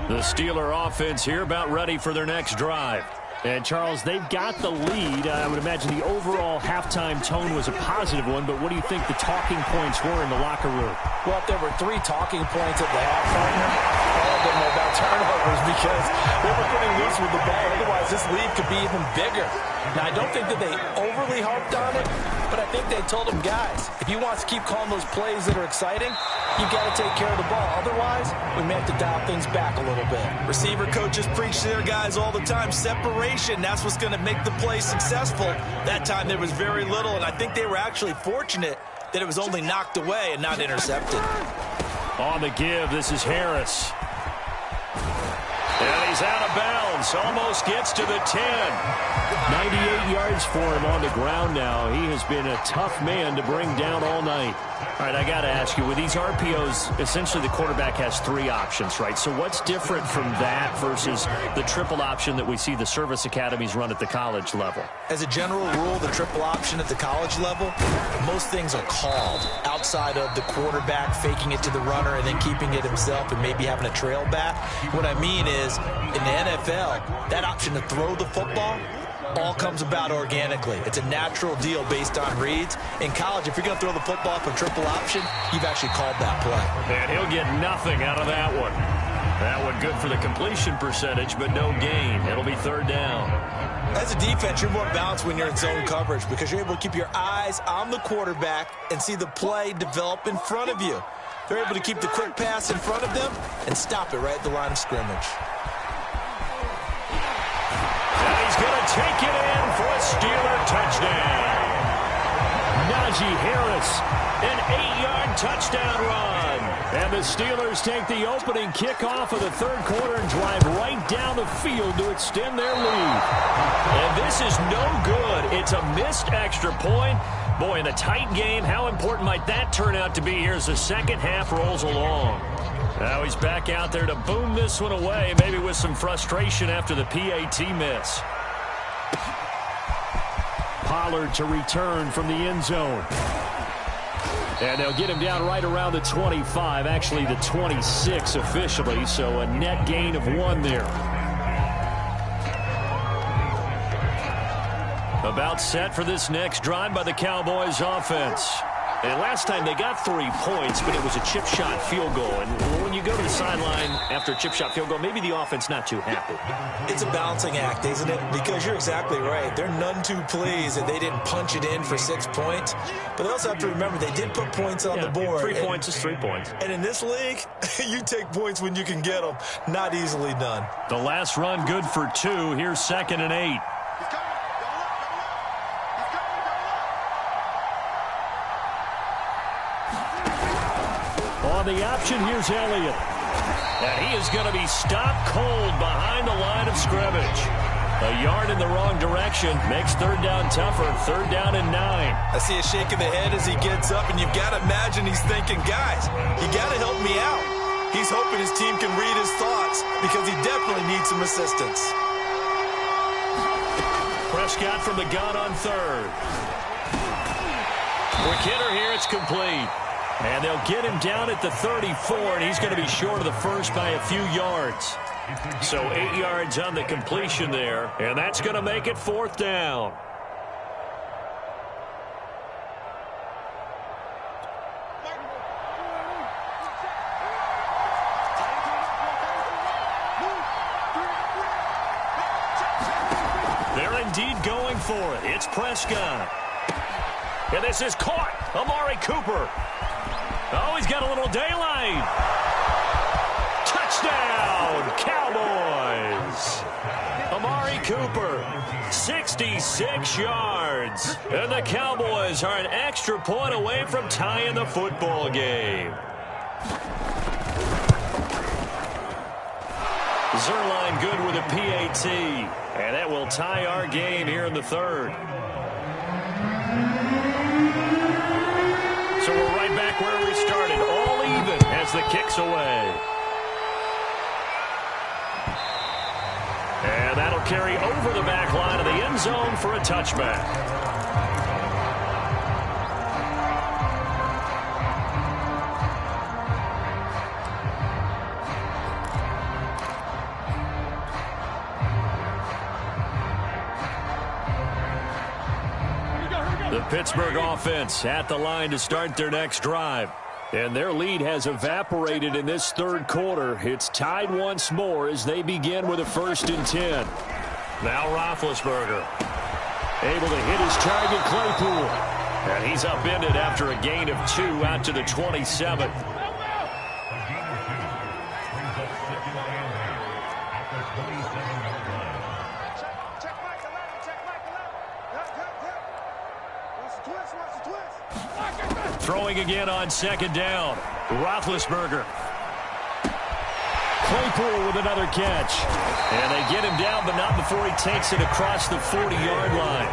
The Steeler offense here about ready for their next drive. And, Charles, they've got the lead. I would imagine the overall halftime tone was a positive one, but what do you think the talking points were in the locker room? Well, if there were 3 talking points at the half, partner, all of them were about turnovers because they were getting loose with the ball. Otherwise, this lead could be even bigger. Now, I don't think that they overly harped on it, but I think they told them, guys, if you want to keep calling those plays that are exciting, you've got to take care of the ball. Otherwise, we may have to dial things back a little bit. Receiver coaches preach to their guys all the time. Separation, that's what's going to make the play successful. That time there was very little, and I think they were actually fortunate that it was only knocked away and not intercepted. On the give, this is Harris. And he's out of bounds. Almost gets to the 10. 98 yards for him on the ground now. He has been a tough man to bring down all night. All right, I got to ask you, with these RPOs, essentially the quarterback has 3 options, right? So what's different from that versus the triple option that we see the service academies run at the college level? As a general rule, the triple option at the college level, most things are called outside of the quarterback faking it to the runner and then keeping it himself and maybe having a trail back. What I mean is, in the NFL, that option to throw the football all comes about organically. It's a natural deal based on reads. In college, if you're going to throw the football for triple option, you've actually called that play. And he'll get nothing out of that one. That one good for the completion percentage, but no gain. It'll be 3rd down. As a defense, you're more balanced when you're in zone coverage because you're able to keep your eyes on the quarterback and see the play develop in front of you. They're able to keep the quick pass in front of them and stop it right at the line of scrimmage. And he's going to take it in for a Steeler touchdown. Najee Harris, an 8-yard touchdown run. and the Steelers take the opening kickoff of the 3rd quarter and drive right down the field to extend their lead. And this is no good. It's a missed extra point. Boy, in a tight game, how important might that turn out to be here as the second half rolls along? Now he's back out there to boom this one away, maybe with some frustration after the PAT miss. Pollard to return from the end zone. And they'll get him down right around the 25, actually the 26 officially, so a net gain of 1 there. About set for this next drive by the Cowboys offense. And last time they got 3 points, but it was a chip shot field goal. And when you go to the sideline after a chip shot field goal, maybe the offense not too happy. It's a balancing act, isn't it? Because you're exactly right. They're none too pleased that they didn't punch it in for 6 points. But they also have to remember they did put points on the board. 3 points is 3 points. And in this league, you take points when you can get them. Not easily done. The last run good for 2. Here's 2nd and 8. On the option, here's Elliott. And he is going to be stopped cold behind the line of scrimmage. A yard in the wrong direction makes 3rd down tougher. 3rd down and 9. I see a shake of the head as he gets up, and you've got to imagine he's thinking, guys, you got to help me out. He's hoping his team can read his thoughts because he definitely needs some assistance. Prescott from the gun on 3rd. Quick hitter here, it's complete. And they'll get him down at the 34, and he's going to be short of the first by a few yards. So 8 yards on the completion there, and that's going to make it 4th down. They're indeed going for it. It's Prescott. And this is caught. Amari Cooper. Oh, he's got a little daylight. Touchdown, Cowboys. Amari Cooper, 66 yards. And the Cowboys are an extra point away from tying the football game. Zuerlein good with a PAT. And that will tie our game here in the 3rd. So we're right back where we started, all even as the kick's away. And that'll carry over the back line of the end zone for a touchback. The Pittsburgh offense at the line to start their next drive. And their lead has evaporated in this third quarter. It's tied once more as they begin with a 1st and 10. Now Roethlisberger able to hit his target, Claypool. And he's upended after a gain of 2 out to the 27. Throwing again on 2nd down. Roethlisberger. Claypool with another catch. And they get him down, but not before he takes it across the 40-yard line.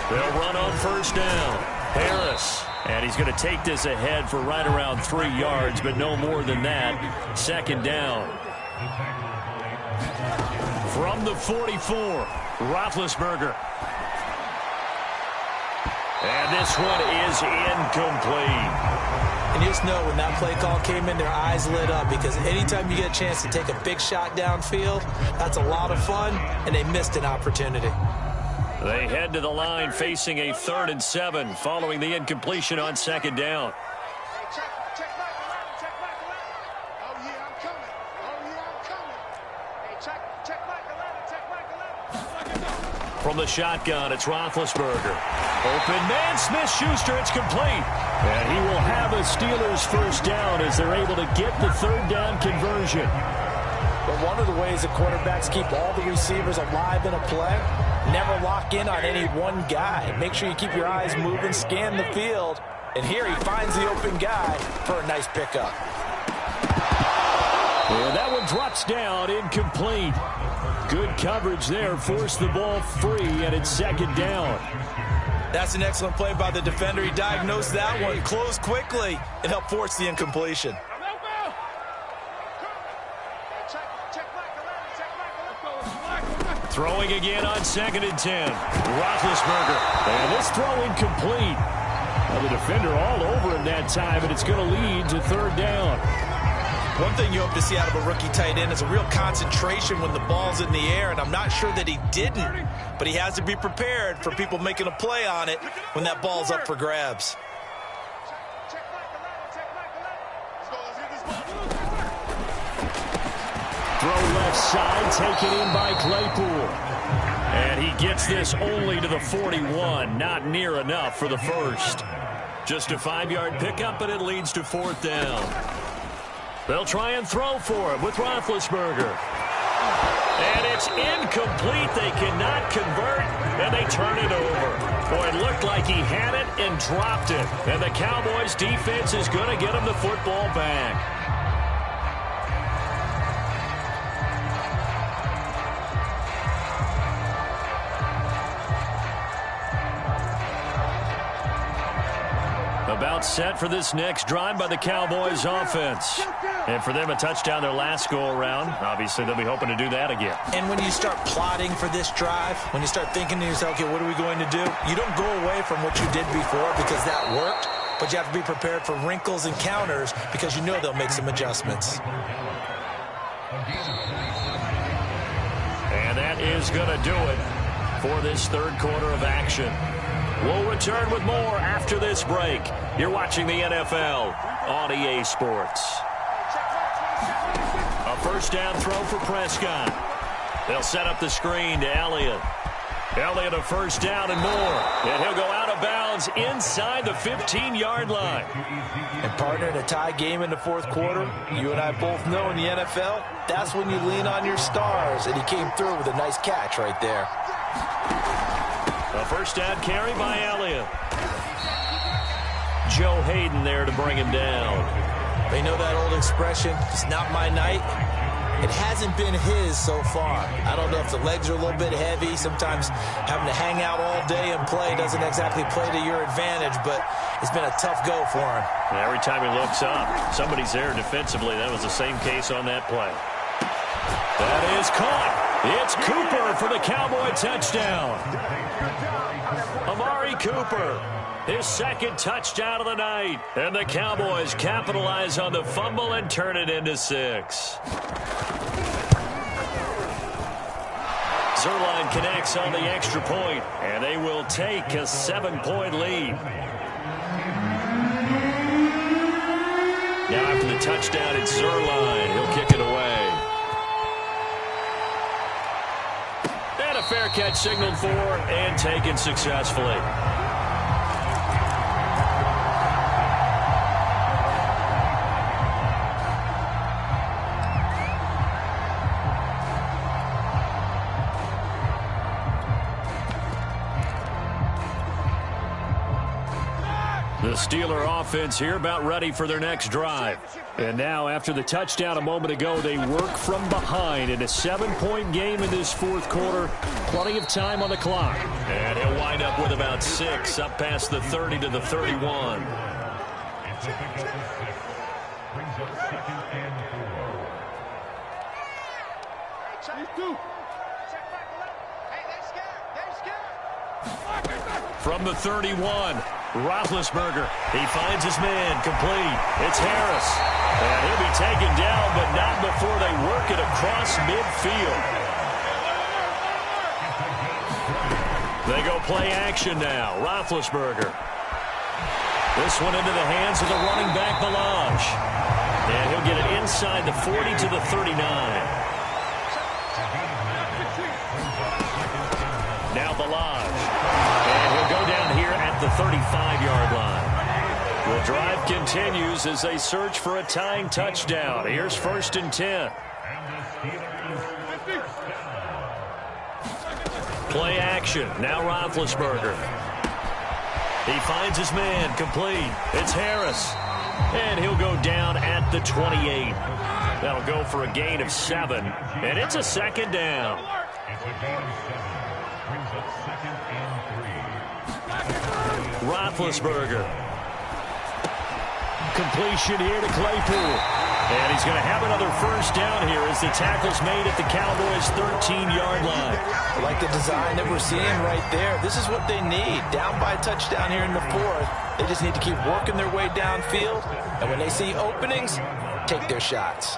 They'll run on 1st down. Harris. And he's going to take this ahead for right around 3 yards, but no more than that. 2nd down. From the 44, Roethlisberger. And this one is incomplete. And you just know when that play call came in, their eyes lit up, because anytime you get a chance to take a big shot downfield, that's a lot of fun, and they missed an opportunity. They head to the line facing a 3rd and 7 following the incompletion on 2nd down. From the shotgun, it's Roethlisberger. Open man, Smith-Schuster, it's complete. And he will have a Steelers 1st down as they're able to get the 3rd down conversion. But one of the ways the quarterbacks keep all the receivers alive in a play, never lock in on any one guy. Make sure you keep your eyes moving, scan the field. And here he finds the open guy for a nice pickup. And that one drops down, incomplete. Good coverage there, forced the ball free, and it's 2nd down. That's an excellent play by the defender. He diagnosed that one, closed quickly, and helped force the incompletion. Throwing again on 2nd and 10. Roethlisberger. And this throw incomplete. Now the defender all over him that time, and it's going to lead to 3rd down. One thing you hope to see out of a rookie tight end is a real concentration when the ball's in the air, and I'm not sure that he didn't, but he has to be prepared for people making a play on it when that ball's up for grabs. Throw left side, taken in by Claypool. And he gets this only to the 41, not near enough for the 1st. Just a 5-yard pickup, but it leads to 4th down. They'll try and throw for him with Roethlisberger. And it's incomplete. They cannot convert, and they turn it over. Boy, it looked like he had it and dropped it. And the Cowboys defense is going to get him the football back. About set for this next drive by the Cowboys offense. And for them, a touchdown their last go-around. Obviously, they'll be hoping to do that again. And when you start plotting for this drive, when you start thinking to yourself, okay, what are we going to do? You don't go away from what you did before because that worked, but you have to be prepared for wrinkles and counters because you know they'll make some adjustments. And that is going to do it for this 3rd quarter of action. We'll return with more after this break. You're watching the NFL on EA Sports. A 1st down throw for Prescott. They'll set up the screen to Elliott. Elliott a 1st down and more. And he'll go out of bounds inside the 15-yard line. And partner, in a tie game in the 4th quarter, you and I both know in the NFL, that's when you lean on your stars. And he came through with a nice catch right there. A 1st down carry by Elliott. Joe Hayden there to bring him down. They know that old expression, it's not my night. It hasn't been his so far. I don't know if the legs are a little bit heavy. Sometimes having to hang out all day and play doesn't exactly play to your advantage, but it's been a tough go for him. And every time he looks up, somebody's there defensively. That was the same case on that play. That is caught. It's Cooper for the Cowboy touchdown. Amari Cooper, his 2nd touchdown of the night. And the Cowboys capitalize on the fumble and turn it into 6. Zuerlein connects on the extra point, and they will take a 7-point lead. Now after the touchdown, it's Zuerlein. He'll kick it away. And a fair catch signaled for and taken successfully. The Steeler offense here about ready for their next drive. And now after the touchdown a moment ago, they work from behind in a 7-point game in this fourth quarter. Plenty of time on the clock. And he'll wind up with about 6 up past the 30 to the 31. From the 31. Roethlisberger, he finds his man, complete. It's Harris. And he'll be taken down, but not before they work it across midfield. They go play action now. Roethlisberger. This one into the hands of the running back, Ballage. And he'll get it inside the 40 to the 39. Now Ballage. And he'll go down here at the 35-yard line. The drive continues as they search for a tying touchdown. Here's 1st and 10. Play action. Now Roethlisberger. He finds his man, complete. It's Harris. And he'll go down at the 28. That'll go for a gain of 7. And it's a 2nd down. Roethlisberger. Completion here to Claypool. And he's going to have another 1st down here as the tackle's made at the Cowboys' 13-yard line. I like the design that we're seeing right there. This is what they need. Down by a touchdown here in the 4th. They just need to keep working their way downfield. And when they see openings, take their shots.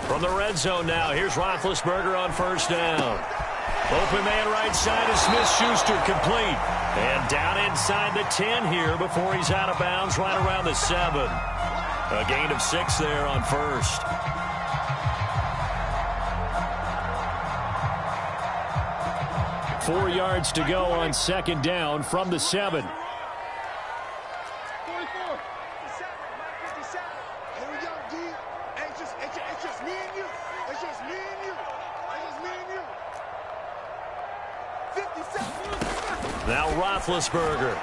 From the red zone now, here's Roethlisberger on 1st down. Open man right side is Smith-Schuster, complete. And down inside the 10 here before he's out of bounds right around the 7. A gain of 6 there on 1st. Four yards to go on 2nd down from the 7. Now Roethlisberger.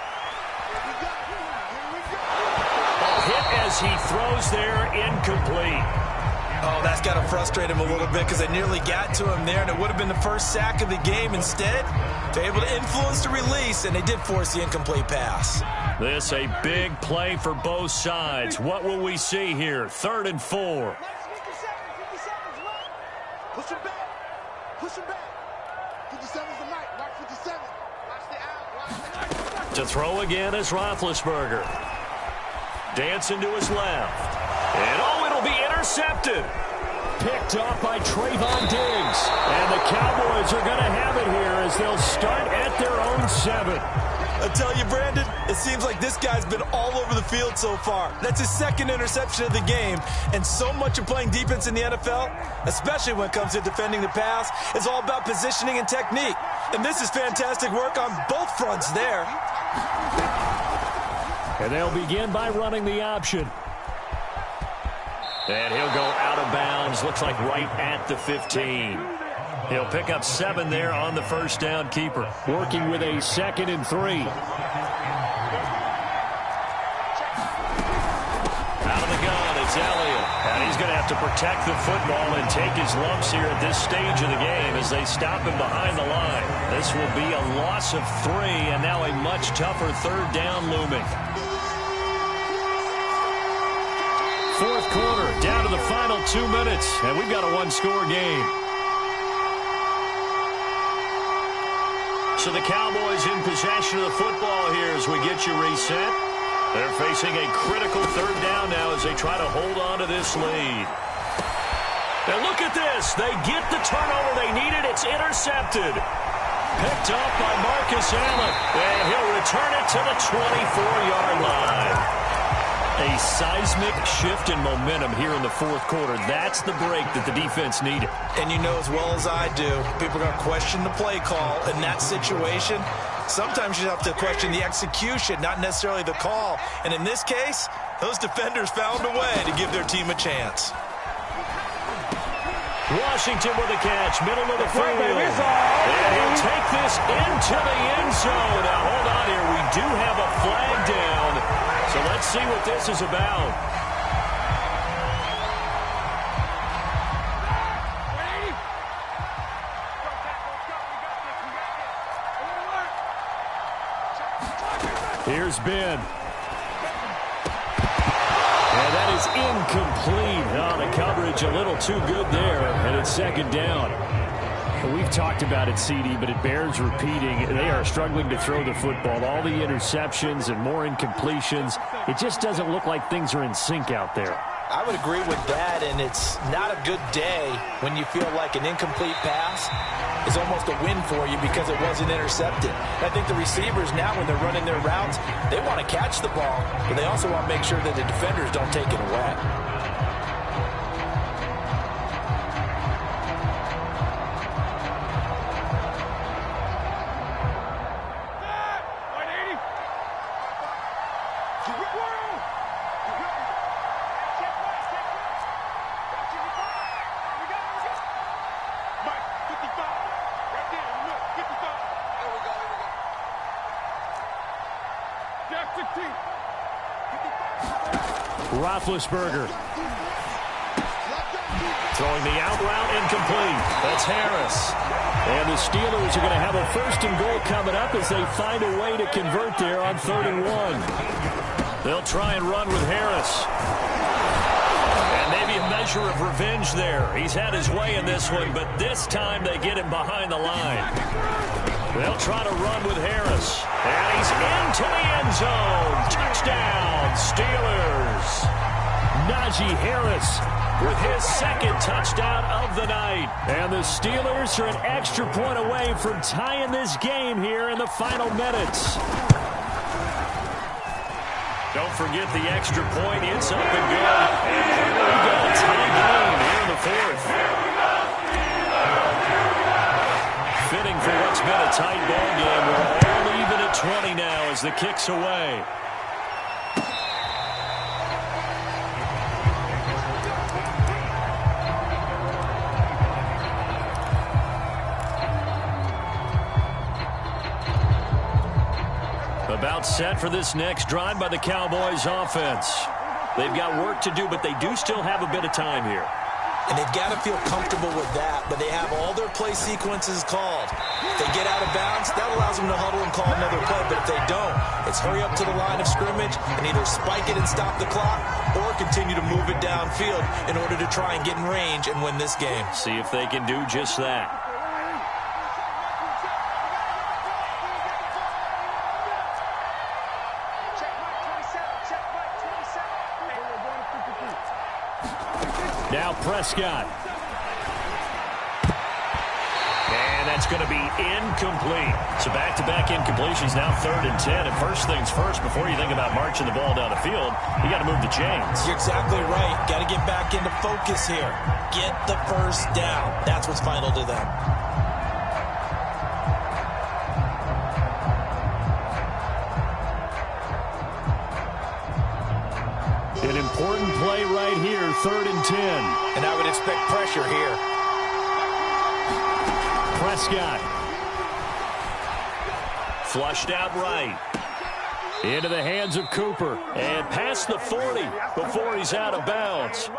Hit as he throws there, incomplete. Oh, that's got to frustrate him a little bit because they nearly got to him there, and it would have been the first sack of the game. Instead, they're able to influence the release, and they did force the incomplete pass. This a big play for both sides. What will we see here? 3rd and 4. Push him back. Push him back. 57's the mic. Watch 57. Watch the out. To throw again is Roethlisberger. Dancing to his left. And oh, it'll be intercepted. Picked off by Trayvon Diggs. And the Cowboys are going to have it here as they'll start at their own 7. I tell you, Brandon, it seems like this guy's been all over the field so far. That's his 2nd interception of the game. And so much of playing defense in the NFL, especially when it comes to defending the pass, is all about positioning and technique. And this is fantastic work on both fronts there. And they'll begin by running the option. And he'll go out of bounds, looks like right at the 15. He'll pick up 7 there on the 1st down keeper. Working with a 2nd and 3. Out of the gun, it's Elliott. And he's going to have to protect the football and take his lumps here at this stage of the game as they stop him behind the line. This will be a loss of 3, and now a much tougher 3rd down looming. 4th quarter, down to the final 2 minutes, and we've got a 1-score game. So the Cowboys in possession of the football here as we get you reset. They're facing a critical 3rd down now as they try to hold on to this lead. And look at this. They get the turnover they needed. It's intercepted. Picked up by Marcus Allen. And he'll return it to the 24-yard line. A seismic shift in momentum here in the fourth quarter. That's the break that the defense needed. And you know as well as I do, people are going to question the play call in that situation. Sometimes you have to question the execution, not necessarily the call. And in this case, those defenders found a way to give their team a chance. Washington with a catch, middle of the field. And he'll take this into the end zone. Now, hold on here. We do have a flag down. So let's see what this is about. Here's Ben. And that is incomplete. Oh, the coverage a little too good there, and it's second down. We've talked about it, CD, but it bears repeating. They are struggling to throw the football. All the interceptions and more incompletions. It just doesn't look like things are in sync out there. I would agree with that, and it's not a good day when you feel like an incomplete pass is almost a win for you because it wasn't intercepted. I think the receivers now, when they're running their routes, they want to catch the ball, but they also want to make sure that the defenders don't take it away. Roethlisberger. Throwing the out route incomplete. That's Harris. And the Steelers are going to have a 1st and goal coming up as they find a way to convert there on 3rd and 1. They'll try and run with Harris. And maybe a measure of revenge there. He's had his way in this one, but this time they get him behind the line. They'll try to run with Harris. And he's into the end zone. Touchdown, Steelers. Najee Harris with his 2nd touchdown of the night. And the Steelers are an extra point away from tying this game here in the final minutes. Don't forget the extra point. It's up and good. And we got a tie game here in the 4th. Fitting for what's been a tight ball game. We're all even at 20 now as the kick's away. About set for this next drive by the Cowboys offense. They've got work to do, but they do still have a bit of time here. And they've got to feel comfortable with that, but they have all their play sequences called. If they get out of bounds, that allows them to huddle and call another play, but if they don't, it's hurry up to the line of scrimmage and either spike it and stop the clock or continue to move it downfield in order to try and get in range and win this game. See if they can do just that. Now Prescott. And that's going to be incomplete. So back-to-back incompletions, now 3rd and 10. And first things first, before you think about marching the ball down the field, you got to move the chains. You're exactly right. Got to get back into focus here. Get the first down. That's what's vital to them. An important play right here, 3rd and 10. And I would expect pressure here. Prescott. Flushed out right. Into the hands of Cooper. And past the 40 before he's out of bounds.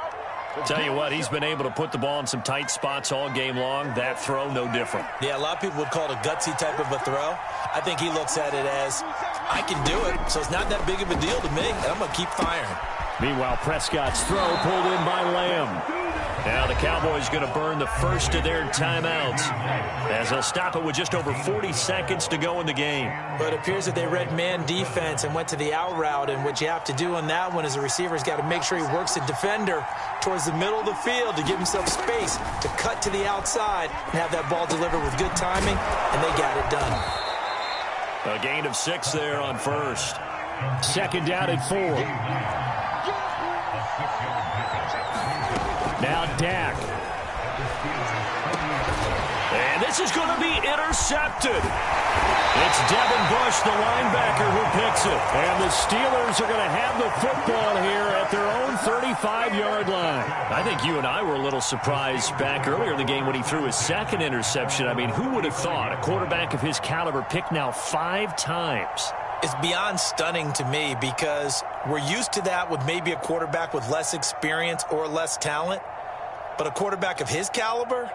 Tell you what, he's been able to put the ball in some tight spots all game long. That throw, no different. Yeah, a lot of people would call it a gutsy type of a throw. I think he looks at it as, I can do it, so it's not that big of a deal to me, and I'm going to keep firing. Meanwhile, Prescott's throw pulled in by Lamb. Now the Cowboys going to burn the first of their timeouts as they'll stop it with just over 40 seconds to go in the game. But it appears that they read man defense and went to the out route, and what you have to do on that one is the receiver's got to make sure he works the defender towards the middle of the field to give himself space to cut to the outside and have that ball delivered with good timing, and they got it done. A gain of 6 there on first. Second down and 4. Now Dak. And this is going to be intercepted. It's Devin Bush, the linebacker, who picks it. And the Steelers are going to have the football here at their own 35-yard line. I think you and I were a little surprised back earlier in the game when he threw his second interception. I mean, who would have thought a quarterback of his caliber picked now 5 times? It's beyond stunning to me because we're used to that with maybe a quarterback with less experience or less talent. But a quarterback of his caliber,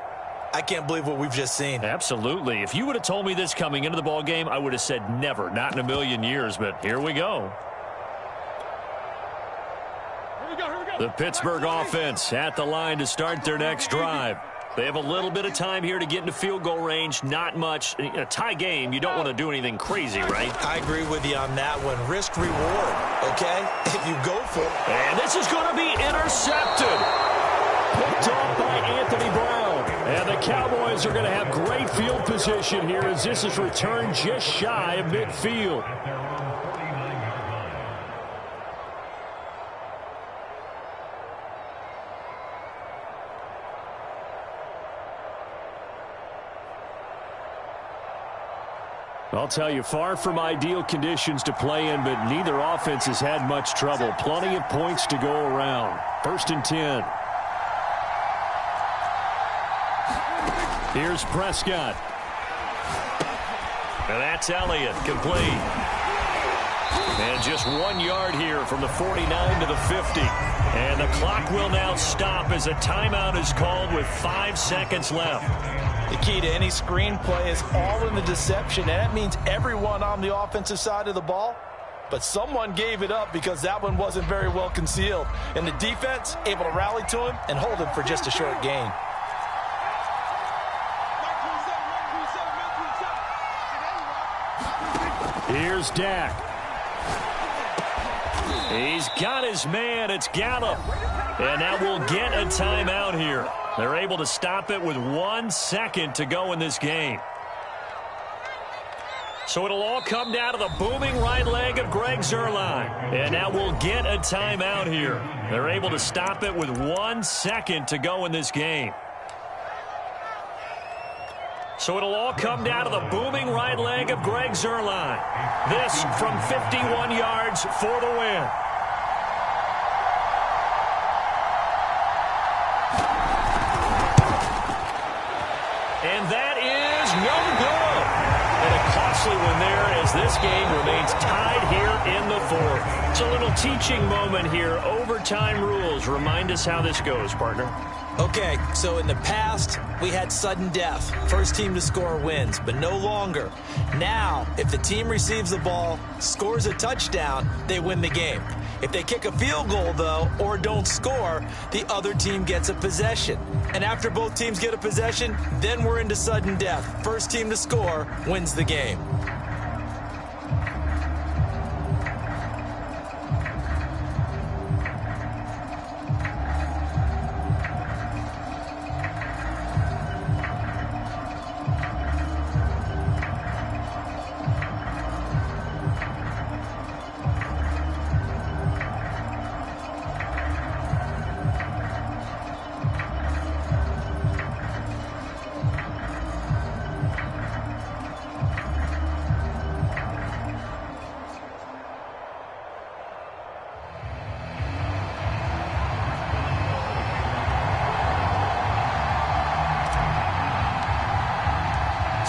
I can't believe what we've just seen. Absolutely. If you would have told me this coming into the ball game, I would have said never, not in a million years. But here we go. The Pittsburgh offense at the line to start their next drive. They have a little bit of time here to get into field goal range. Not much. In a tie game, you don't want to do anything crazy, right? I agree with you on that one. Risk reward, okay? If you go for it. And this is going to be intercepted. Picked off by Anthony Brown. And the Cowboys are going to have great field position here as this is returned just shy of midfield. I'll tell you, far from ideal conditions to play in, but neither offense has had much trouble. Plenty of points to go around. 1st and 10. Here's Prescott. And that's Elliott, complete. And just 1 yard here from the 49 to the 50. And the clock will now stop as a timeout is called with 5 seconds left. The key to any screenplay is all in the deception, and that means everyone on the offensive side of the ball. But someone gave it up because that one wasn't very well concealed. And the defense able to rally to him and hold him for just a short gain. Here's Dak. He's got his man. It's Gallup. And now we'll get a timeout here. They're able to stop it with 1 second to go in this game. So it'll all come down to the booming right leg of Greg Zuerlein. And now we'll get a timeout here. They're able to stop it with 1 second to go in this game. So it'll all come down to the booming right leg of Greg Zuerlein. This from 51 yards for the win. And that is no good. And a costly one there as this game remains tied here in the 4th. It's a little teaching moment here. Overtime rules. Remind us how this goes, partner. Okay, so in the past, we had sudden death. First team to score wins, but no longer. Now, if the team receives the ball, scores a touchdown, they win the game. If they kick a field goal, though, or don't score, the other team gets a possession. And after both teams get a possession, then we're into sudden death. First team to score wins the game.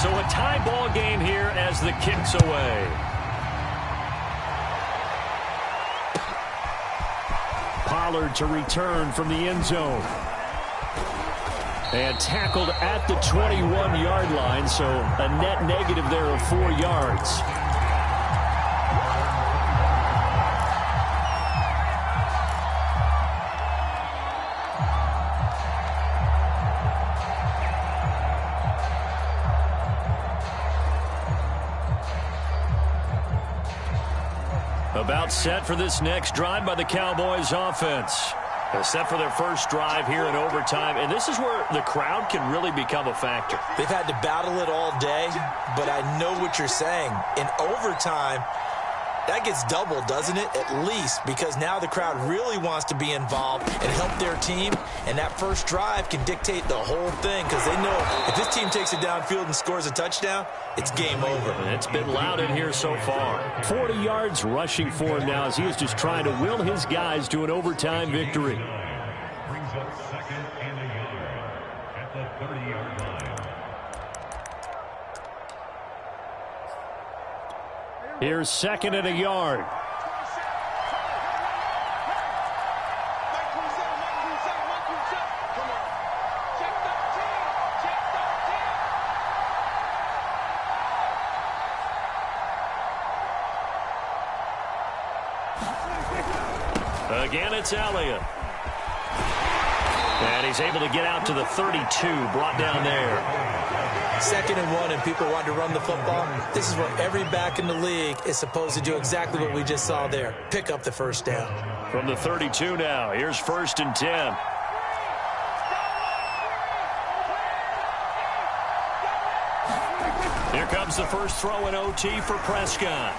So a tie ball game here as the kick's away. Pollard to return from the end zone. And tackled at the 21-yard line, so a net negative there of 4 yards. About set for this next drive by the Cowboys offense. Set for their first drive here in overtime, and this is where the crowd can really become a factor. They've had to battle it all day, but I know what you're saying. In overtime, that gets doubled, doesn't it? At least, because now the crowd really wants to be involved and help their team, and that first drive can dictate the whole thing because they know if this team takes it downfield and scores a touchdown, it's game over. And it's been loud in here so far. 40 yards rushing for him now as he is just trying to will his guys to an overtime victory. Brings up second and a yard at the 30-yard line. Here's second and a yard. Again, it's Elliott. And he's able to get out to the 32, brought down there. Second and 1, and people want to run the football. This is what every back in the league is supposed to do, exactly what we just saw there. Pick up the first down. From the 32 now, here's 1st and 10. Here comes the first throw in OT for Prescott.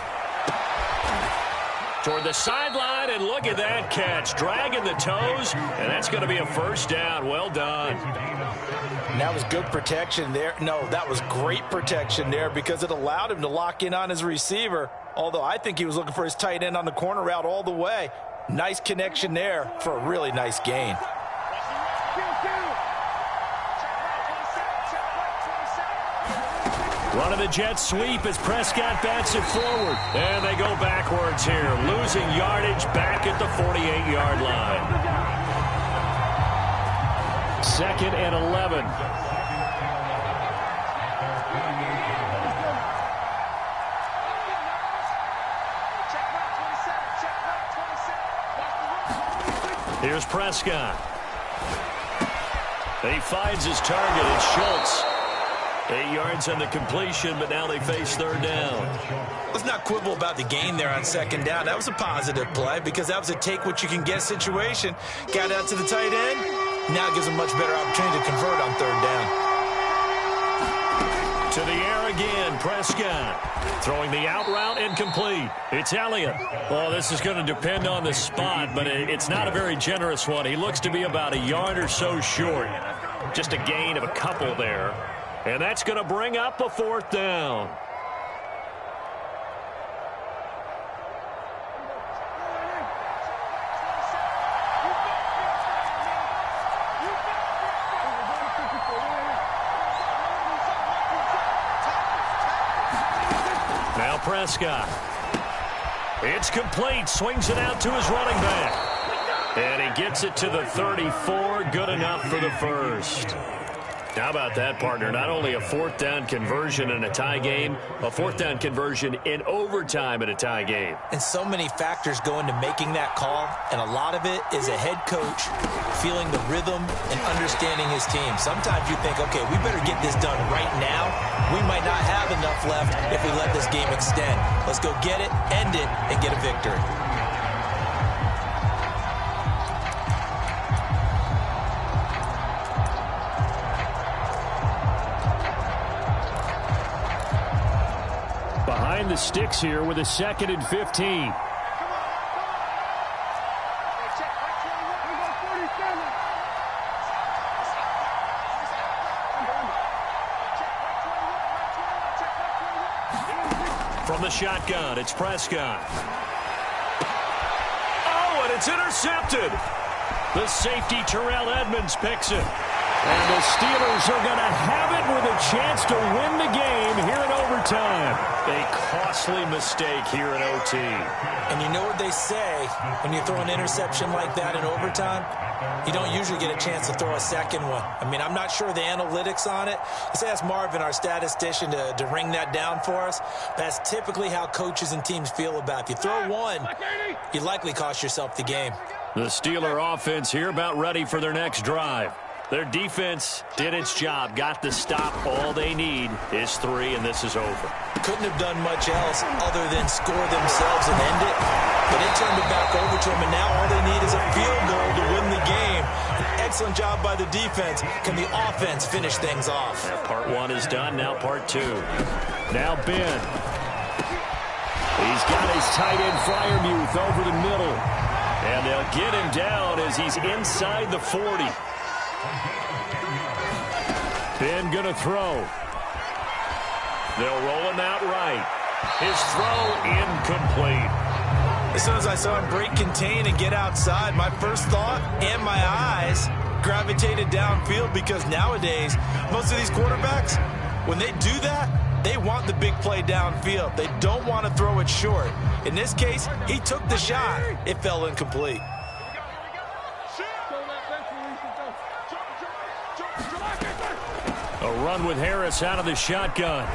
Toward the sideline, and look at that catch. Dragging the toes, and that's going to be a first down. Well done. And that was good protection there. No, that was great protection there because it allowed him to lock in on his receiver, although I think he was looking for his tight end on the corner route all the way. Nice connection there for a really nice gain. Running the jet sweep as Prescott bats it forward. And they go backwards here, losing yardage back at the 48-yard line. 2nd and 11. Here's Prescott. He finds his target. It's Schultz. 8 yards on the completion, but now they face 3rd down. Let's not quibble about the gain there on 2nd down. That was a positive play because that was a take-what-you-can-get situation. Got out to the tight end. Now it gives them much better opportunity to convert on 3rd down. To the air again, Prescott. Throwing the out route incomplete. It's Elliott. Well, this is going to depend on the spot, but it's not a very generous one. He looks to be about a yard or so short. Just a gain of a couple there. And that's going to bring up a 4th down. Now Prescott. It's complete. Swings it out to his running back. And he gets it to the 34. Good enough for the first. How about that, partner? Not only a 4th down conversion in a tie game, a 4th down conversion in overtime in a tie game. And so many factors go into making that call, and a lot of it is a head coach feeling the rhythm and understanding his team. Sometimes you think, okay, we better get this done right now. We might not have enough left if we let this game extend. Let's go get it, end it, and get a victory. Behind the sticks here with a 2nd and 15. From the shotgun, it's Prescott. Oh, and it's intercepted. The safety, Terrell Edmunds, picks it. And the Steelers are going to have it with a chance to win the game here in overtime. A costly mistake here in OT. And you know what they say, when you throw an interception like that in overtime, you don't usually get a chance to throw a second one. I mean, I'm not sure the analytics on it. Let's ask Marvin, our statistician, to ring that down for us. That's typically how coaches and teams feel about it. If you throw one, you likely cost yourself the game. The Steeler offense here about ready for their next drive. Their defense did its job, got the stop. All they need is 3, and this is over. Couldn't have done much else other than score themselves and end it. but they turned it back over to him, and now all they need is a field goal to win the game. An excellent job by the defense. Can the offense finish things off? Part one is done, now part two. Now Ben. He's got his tight end Freiermuth over the middle. And they'll get him down as he's inside the 40. Ben gonna throw. They'll roll him out right. His throw incomplete. As soon as I saw him break contain and get outside, my first thought and my eyes gravitated downfield, because nowadays, most of these quarterbacks, when they do that, they want the big play downfield. They don't want to throw it short. In this case, he took the shot. It fell incomplete. A run with Harris out of the shotgun.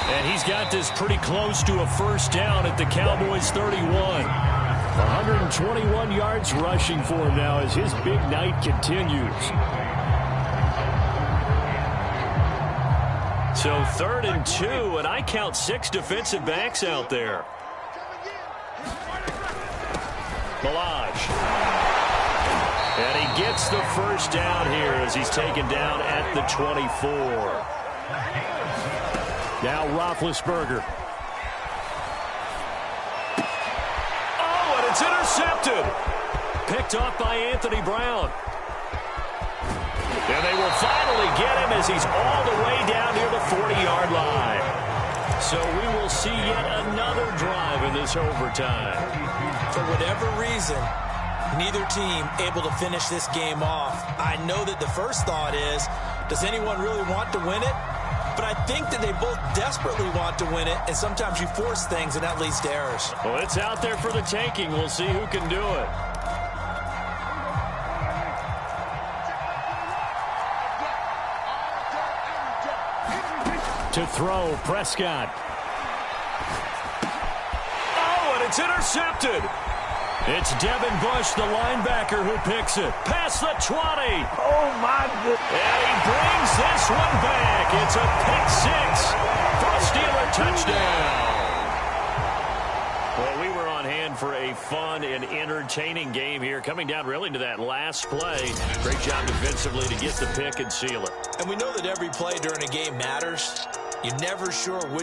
And he's got this pretty close to a first down at the Cowboys 31. 121 yards rushing for him now as his big night continues. So 3rd and 2, and I count 6 defensive backs out there. Ballage. And he gets the first down here as he's taken down at the 24. Now Roethlisberger. Oh, and it's intercepted. Picked off by Anthony Brown. And they will finally get him as he's all the way down near the 40-yard line. So we will see yet another drive in this overtime. For whatever reason, neither team able to finish this game off. I know that the first thought is, does anyone really want to win it? But I think that they both desperately want to win it, and sometimes you force things, and that leads to errors. Well, it's out there for the taking. We'll see who can do it. To throw, Prescott. Oh, and it's intercepted. It's Devin Bush, the linebacker, who picks it. Past the 20. Oh, my goodness. And he brings this one back. It's a pick 6 for a Steeler touchdown. Well, we were on hand for a fun and entertaining game here, coming down really to that last play. Great job defensively to get the pick and seal it. And we know that every play during a game matters. You're never sure which